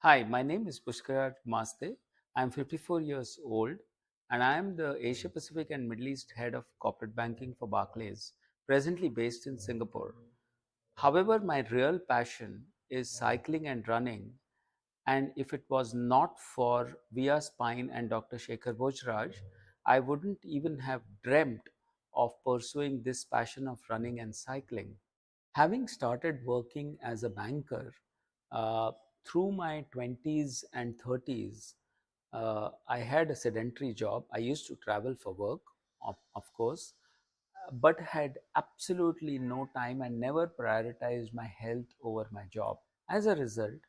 Hi, my name is Pushkaraj Gumaste. I'm 54 years old and I am the Asia Pacific and Middle East head of corporate banking for Barclays, presently based in Singapore. However, my real passion is cycling and running. And if it was not for Via Spine and Dr. Shekhar Bojraj, I wouldn't even have dreamt of pursuing this passion of running and cycling. Having started working as a banker uh, through my 20s and 30s, I had a sedentary job. I used to travel for work, of course, but had absolutely no time and never prioritized my health over my job. As a result,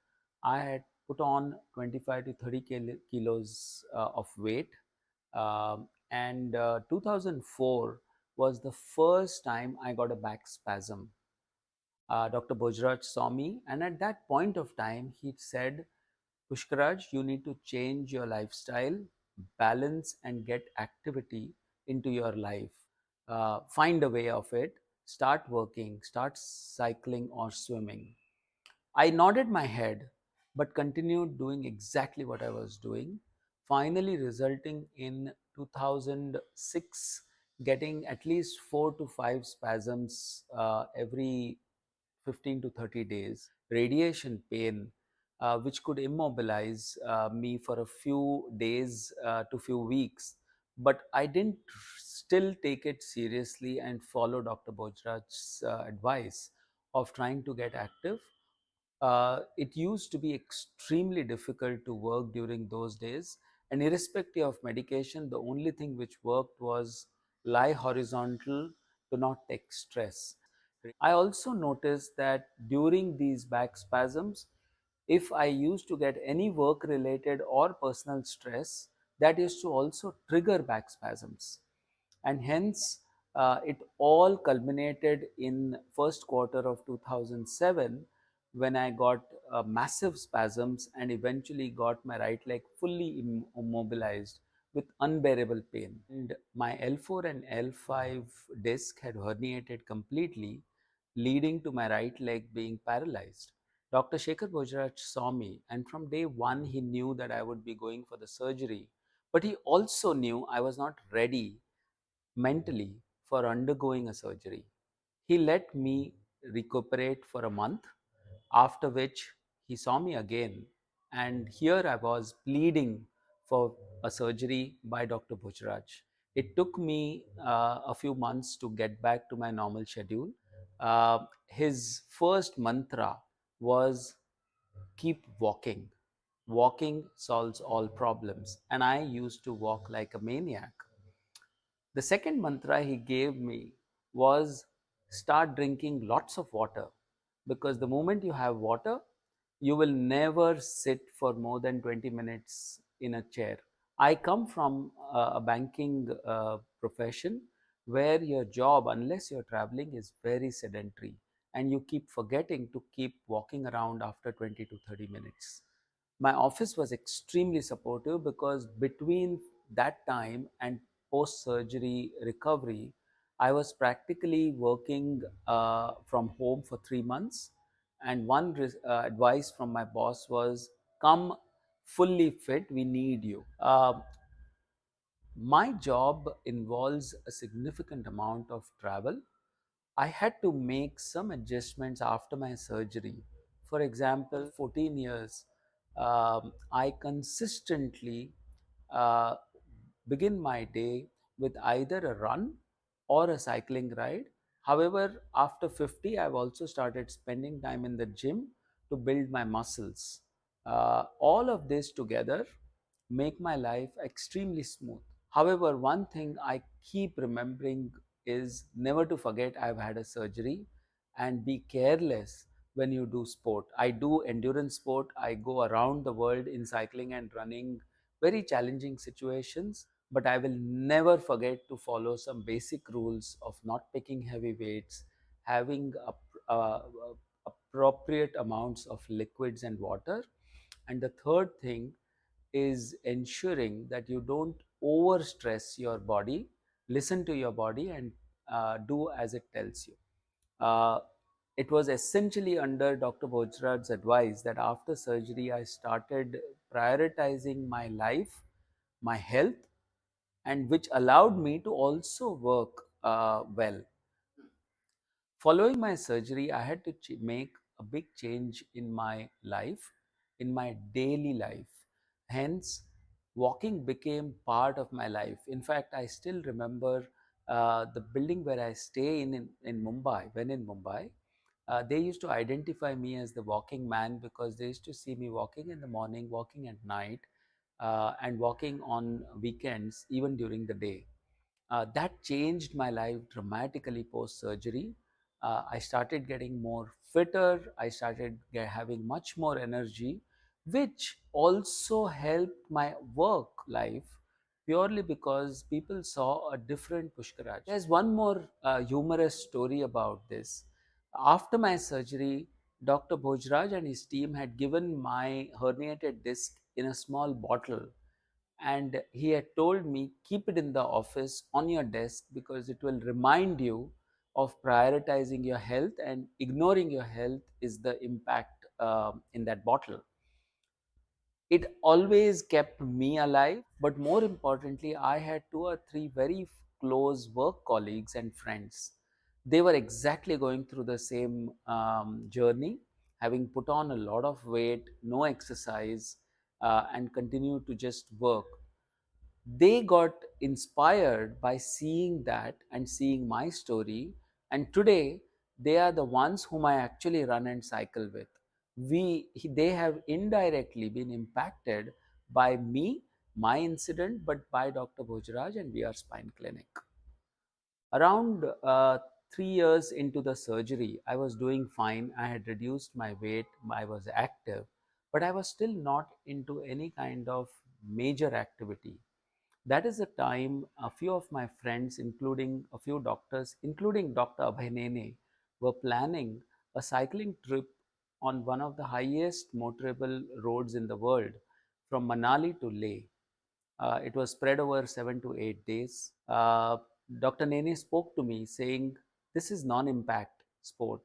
I had put on 25 to 30 kilos of weight. And 2004 was the first time I got a back spasm. Dr. Bojraj saw me, and at that point of time, he said, Pushkaraj, you need to change your lifestyle, balance, and get activity into your life. Find a way of it, start working, start cycling or swimming. I nodded my head, but continued doing exactly what I was doing, finally, resulting in 2006 getting at least 4 to 5 spasms every 15 to 30 days, radiation pain, which could immobilize me for a few days to few weeks. But I didn't still take it seriously and follow Dr. Bojraj's advice of trying to get active. It used to be extremely difficult to work during those days, and irrespective of medication, the only thing which worked was lie horizontal to not take stress. I also noticed that during these back spasms, if I used to get any work related or personal stress, that used to also trigger back spasms. And hence, it all culminated in first quarter of 2007 when I got massive spasms and eventually got my right leg fully immobilized with unbearable pain. And my L4 and L5 disc had herniated completely, leading to my right leg being paralyzed. Dr. Shekhar Bojraj saw me, and from day one, he knew that I would be going for the surgery. But he also knew I was not ready mentally for undergoing a surgery. He let me recuperate for a month, after which he saw me again. And here I was pleading for a surgery by Dr. Bujraj. It took me a few months to get back to my normal schedule. His first mantra was keep walking. Walking solves all problems. And I used to walk like a maniac. The second mantra he gave me was start drinking lots of water, because the moment you have water, you will never sit for more than 20 minutes in a chair. I come from a banking profession where your job, unless you're traveling, is very sedentary and you keep forgetting to keep walking around after 20 to 30 minutes. My office was extremely supportive because between that time and post surgery recovery, I was practically working from home for 3 months. And one advice from my boss was come fully fit, we need you. My job involves a significant amount of travel. I had to make some adjustments after my surgery. For example, 14 years, I consistently uh, begin my day with either a run or a cycling ride. However, after 50, I've also started spending time in the gym to build my muscles. All of this together make my life extremely smooth. However, one thing I keep remembering is never to forget I've had a surgery and be careless when you do sport. I do endurance sport. I go around the world in cycling and running very challenging situations, but I will never forget to follow some basic rules of not picking heavy weights, having appropriate amounts of liquids and water. And the third thing is ensuring that you don't over stress your body. Listen to your body and do as it tells you. uh, It was essentially under Dr. Bojraj's advice that after surgery, I started prioritizing my life, my health, and which allowed me to also work well. Following my surgery, I had to make a big change in my life, in my daily life. Hence, walking became part of my life. In fact, I still remember the building where I stay in Mumbai. When in Mumbai, they used to identify me as the walking man because they used to see me walking in the morning, walking at night, and walking on weekends, even during the day. That changed my life dramatically post surgery. I started getting more fitter. I started having much more energy, which also helped my work life purely because people saw a different Pushkaraj. There's one more humorous story about this. After my surgery, Dr. Bhojraj and his team had given my herniated disc in a small bottle, and he had told me, keep it in the office on your desk because it will remind you of prioritizing your health, and ignoring your health is the impact in that bottle. It always kept me alive, but more importantly, I had two or three very close work colleagues and friends. They were exactly going through the same journey, having put on a lot of weight, no exercise, and continue to just work. They got inspired by seeing that and seeing my story, and today they are the ones whom I actually run and cycle with. They have indirectly been impacted by me, my incident, but by Dr. Bhojraj and VR Spine Clinic. Around 3 years into the surgery, I was doing fine. I had reduced my weight, I was active, but I was still not into any kind of major activity. That is the time a few of my friends, including a few doctors, including Dr. Abhay Nene, were planning a cycling trip on one of the highest motorable roads in the world from Manali to Leh. It was spread over 7 to 8 days. Dr. Nene spoke to me saying, "This is non impact sport.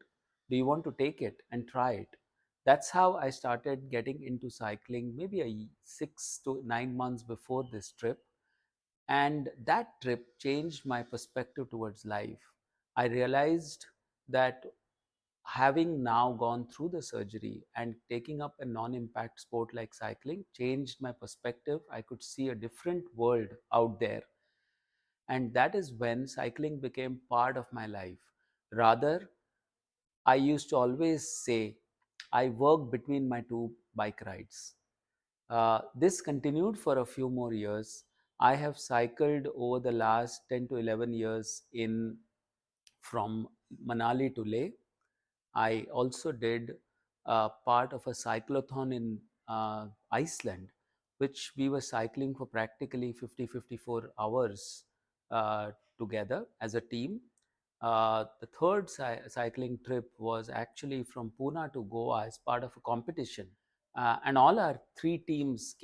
Do you want to take it and try it?" That's how I started getting into cycling, maybe 6 to 9 months before this trip. And that trip changed my perspective towards life. I realized that having now gone through the surgery and taking up a non impact sport like cycling changed my perspective. I could see a different world out there. And that is when cycling became part of my life. Rather, I used to always say, I work between my two bike rides. This continued for a few more years. I have cycled over the last 10 to 11 years in from Manali to Leh. I also did part of a cyclothon in Iceland, which we were cycling for practically 50-54 hours together as a team. The third cycling trip was actually from Pune to Goa as part of a competition. And all our three teams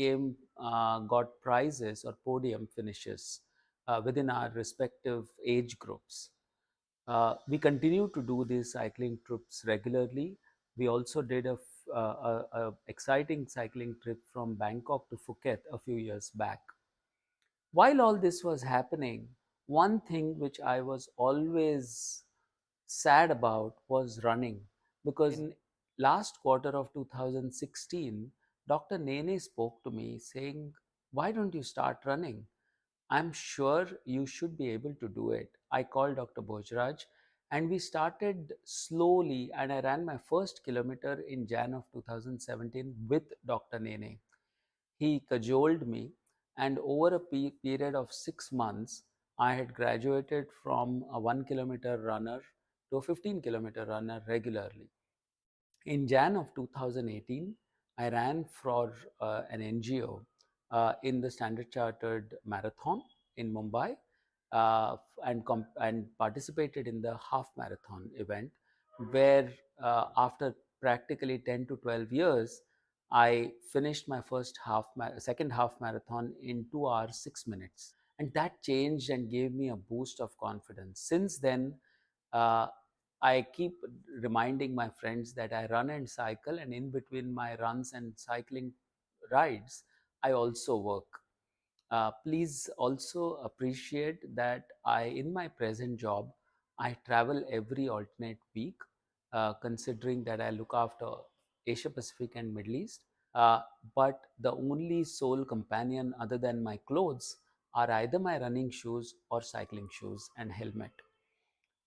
got prizes or podium finishes within our respective age groups. We continue to do these cycling trips regularly. We also did a exciting cycling trip from Bangkok to Phuket a few years back. While all this was happening, one thing which I was always sad about was running, because in last quarter of 2016, Dr. Nene spoke to me saying, "Why don't you start running? I'm sure you should be able to do it." I called Dr. Bojraj and we started slowly, and I ran my first kilometer in Jan of 2017 with Dr. Nene. He cajoled me, and over a period of 6 months, I had graduated from a 1 kilometer runner to a 15-kilometer runner regularly. In Jan of 2018, I ran for an NGO in the Standard Chartered Marathon in Mumbai, and participated in the half marathon event, where after practically 10 to 12 years, I finished my second half marathon in 2 hours 6 minutes, and that changed and gave me a boost of confidence. Since then, uh, I keep reminding my friends that I run and cycle, and in between my runs and cycling rides, I also work. Please also appreciate that in my present job, I travel every alternate week, considering that I look after Asia Pacific and Middle East. Uh, but the only sole companion other than my clothes are either my running shoes or cycling shoes and helmet.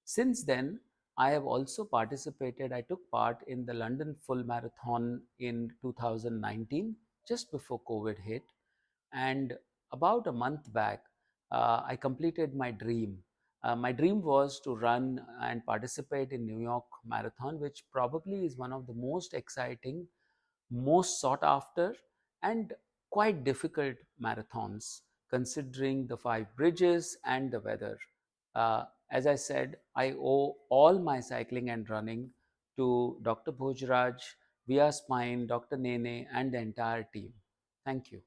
Since then, I have also participated, I took part in the London Full Marathon in 2019, just before COVID hit. And about a month back, I completed my dream. My dream was to run and participate in New York Marathon, which probably is one of the most exciting, most sought after, and quite difficult marathons, considering the five bridges and the weather. As I said, I owe all my cycling and running to Dr. Bhojraj, Via Spine, Dr. Nene, and the entire team. Thank you.